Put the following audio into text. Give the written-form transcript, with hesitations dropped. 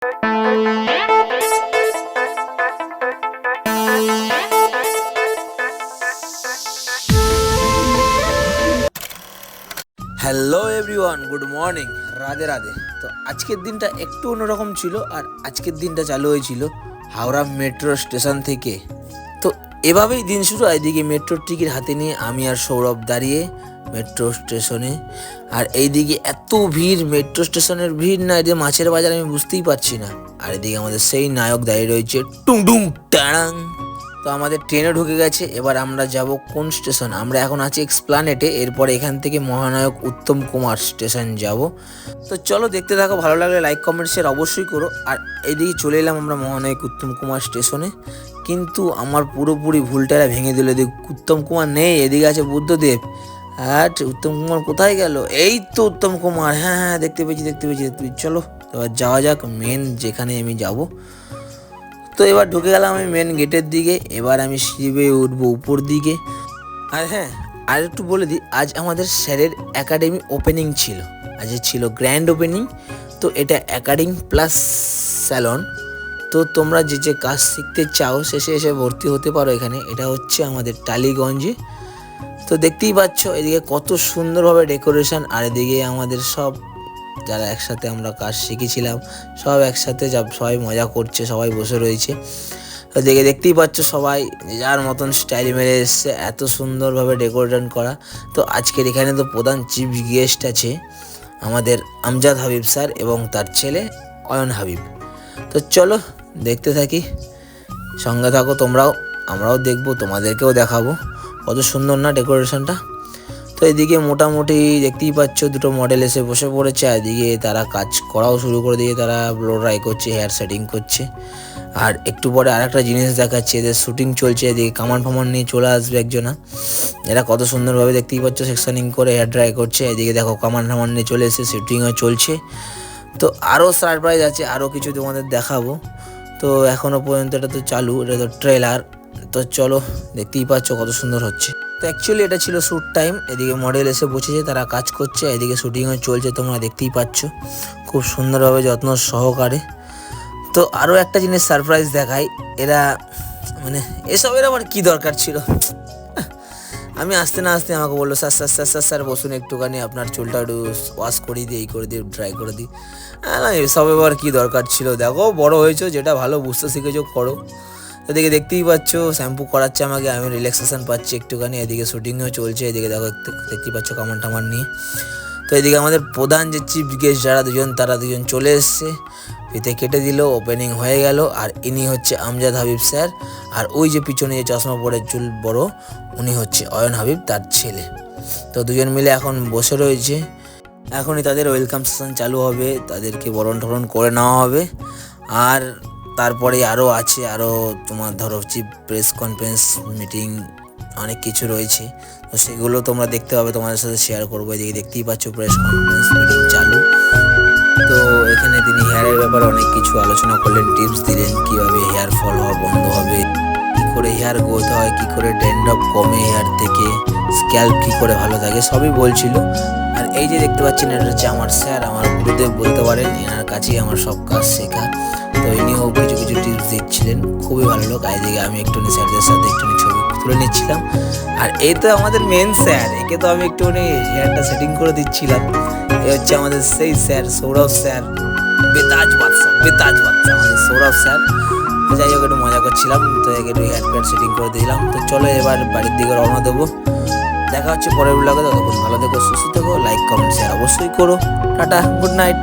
Hello everyone, good morning, Radhe Radhe. তো আজকের দিনটা একটু অন্যরকম ছিল, আর আজকের দিনটা চালু হয়েছিল হাওড়া মেট্রো স্টেশন থেকে। তো এভাবেই দিন শুরু। এইদিকে মেট্রোর টিকিট হাতে নিয়ে আমি আর সৌরভ দাঁড়িয়ে মেট্রো স্টেশনে, আর এইদিকে এত ভিড়, মেট্রো স্টেশনের ভিড় না যে মাছের বাজার আমি বুঝতেই পারছি না। আর এদিকে আমাদের সেই নায়ক দাঁড়িয়ে রয়েছে, টুং টুং টাং। তো আমাদের ট্রেনে ঢুকে গেছে। এবার আমরা যাব কোন স্টেশন? আমরা এখন আছি এক্সপ্লানেটে, এরপরে এখান থেকে মহানায়ক উত্তম কুমার স্টেশন যাব। তো চলো দেখতে থাকো, ভালো লাগলে লাইক কমেন্ট শেয়ার অবশ্যই করো। আর এইদিকে চলে এলাম আমরা মহানায়ক উত্তম কুমার স্টেশনে, কিন্তু আমার পুরোপুরি ভুলটারা ভেঙে দিল। এদিকে উত্তম কুমার নেই, এদিকে আছে বুদ্ধদেব। আর উত্তম কুমার কোথায় গেল? এই তো উত্তম কুমার, হ্যাঁ হ্যাঁ দেখতে পেয়েছি। চলো এবার যাওয়া যাক মেন যেখানে আমি যাব। তো এবার ঢুকে গেলাম আমি মেন গেটের দিকে। এবার আমি সিঁড়ি উঠবো উপর দিকে। আর হ্যাঁ, আর একটু বলে দিই, আজ আমাদের স্যারের একাডেমি ওপেনিং ছিল। আজ ছিল গ্র্যান্ড ওপেনিং। তো এটা একাডেমি প্লাস স্যালন। তো তোমরা যে যে কাজ শিখতে চাও শেষে এসে ভর্তি হতে পারো এখানে। এটা হচ্ছে আমাদের টালিগঞ্জে। তো দেখতেই পাচ্ছ এদিকে কত সুন্দরভাবে ডেকোরেশন, আর এদিকে আমাদের সব যারা একসাথে আমরা কাজ শিখেছিলাম সব একসাথে সবাই মজা করছে, সবাই বসে রয়েছে। তো দেখতেই পাচ্ছ সবাই যার মতন স্টাইল মেরে এসছে, এত সুন্দরভাবে ডেকোরেশন করা। তো আজকের এখানে তো প্রধান চিফ গেস্ট আছে আমাদের আমজাদ হাবিব স্যার এবং তার ছেলে অয়ন হাবিব। তো চলো দেখতে থাকি, সঙ্গে থাকো তোমরাও, আমরাও দেখবো, তোমাদেরকেও দেখাবো কত সুন্দর না ডেকোরেশনটা। তো এদিকে মোটামুটি দেখতেই পাচ্ছ দুটো মডেল এসে বসে পড়েছে। এদিকে তারা কাজ করাও শুরু করে দিয়ে তারা ব্লো ড্রাই করছে, হেয়ার সেটিং করছে। আর একটু পরে আর একটা জিনিস দেখাচ্ছে, এদের শ্যুটিং চলছে। এদিকে কামান ফামান নিয়ে চলে আসবে একজনা। এরা কত সুন্দরভাবে দেখতেই পাচ্ছ সেকশনিং করে হেয়ার ড্রাই করছে। এদিকে দেখো কামান ফামান নিয়ে চলে এসে শ্যুটিংও চলছে। তো আরও সারপ্রাইজ আছে, আরও কিছু তোমাদের দেখাবো। তো এখনও পর্যন্ত এটা তো চালু, এটা তো ট্রেলার। তো চলো দেখতেই পাচ্ছ কত সুন্দর হচ্ছে। তো অ্যাকচুয়ালি এটা ছিল শ্যুট টাইম। এদিকে মডেল এসে বসেছে, তারা কাজ করছে, এদিকে শ্যুটিংও চলছে, তোমরা দেখতেই পাচ্ছ খুব সুন্দরভাবে যত্ন সহকারে। তো আরও একটা জিনিস সারপ্রাইজ দেখাই, এরা মানে এসবের আবার কী দরকার ছিল? আমি আসতে না আসতে আমাকে বললো, sir sir sir sir sir বসুন একটুখানি, আপনার চুলটা একটু ওয়াশ করিয়ে দিই, এই করে দিই, ড্রাই করে দিই। এসব আবার কী দরকার ছিল? দেখো বড় হয়েছো, যেটা ভালো বুঝতে শিখেছো করো। এদিকে দেখতেই পাচ্ছ শ্যাম্পু করাচ্ছে আমাকে, আমি রিল্যাক্সেশন পাচ্ছি একটুখানি। এদিকে শ্যুটিংও চলছে, এদিকে দেখো দেখতেই পাচ্ছ কামান টামান নিয়ে। তো এদিকে আমাদের প্রধান যে চিফ গেস্ট যারা দুজন, তারা দুজন চলে এসছে, ফিতে কেটে দিল, ওপেনিং হয়ে গেল। আর ইনি হচ্ছে আমজাদ হাবিব স্যার, আর ওই যে পিছনে যে চশমা পরে চুল বড়, উনি হচ্ছে অয়ন হাবিব তার ছেলে। তো দুজন মিলে এখন বসে রয়েছে, এখনই তাদের ওয়েলকাম সেশন চালু হবে, তাদেরকে বরণ টরণ করে নেওয়া হবে। আর তারপরে আরও আছে, আরও তোমার ধরো চিফ প্রেস কনফারেন্স মিটিং অনেক কিছু রয়েছে। তো সেগুলো তোমরা দেখতে পাবে, তোমাদের সাথে শেয়ার করবো। এদিকে দেখতেই পাচ্ছ প্রেস কনফারেন্স মিটিং চালু। তো এখানে তিনি হেয়ারের ব্যাপারে অনেক কিছু আলোচনা করলেন, টিপস দিলেন কীভাবে হেয়ার ফল হওয়া বন্ধ হবে, কী করে হেয়ার গ্রোথ হয়, কী করে ড্যান্ড্রফ কমে হেয়ার থেকে, স্ক্যাল্প কী করে ভালো থাকে, সবই বলছিল। আর এই যে দেখতে পাচ্ছেন এটা হচ্ছে আমার স্যার, আমার গুরুদেব বলতে পারেন, এনার কাছেই আমার সব কাজ শেখা। তো ইনিও কিছু কিছু টিপস দিচ্ছিলেন, খুবই ভালো লোক। এদিকে আমি একটুখানি স্যারদের সাথে একটুখানি ছবি তুলে নিচ্ছিলাম। আর এই তো আমাদের মেন স্যার, একে তো আমি একটুখানি হেয়ারটা সেটিং করে দিচ্ছিলাম। এ হচ্ছে আমাদের সেই স্যার সৌরভ স্যার, বেতাজ বাদশা আমাদের সৌরভ স্যার। তো যাই হোক একটু মজা করছিলাম, তো একে একটু হেয়ার প্যাড সেটিং করে দিলাম। তো চলো এবার বাড়ির দিকে রওনা দেবো। দেখা হচ্ছে পরের ব্লগে, ততক্ষণ ভালো থেকো, সুস্থ থেকো, লাইক কমেন্ট শেয়ার অবশ্যই করো। Tata, good night.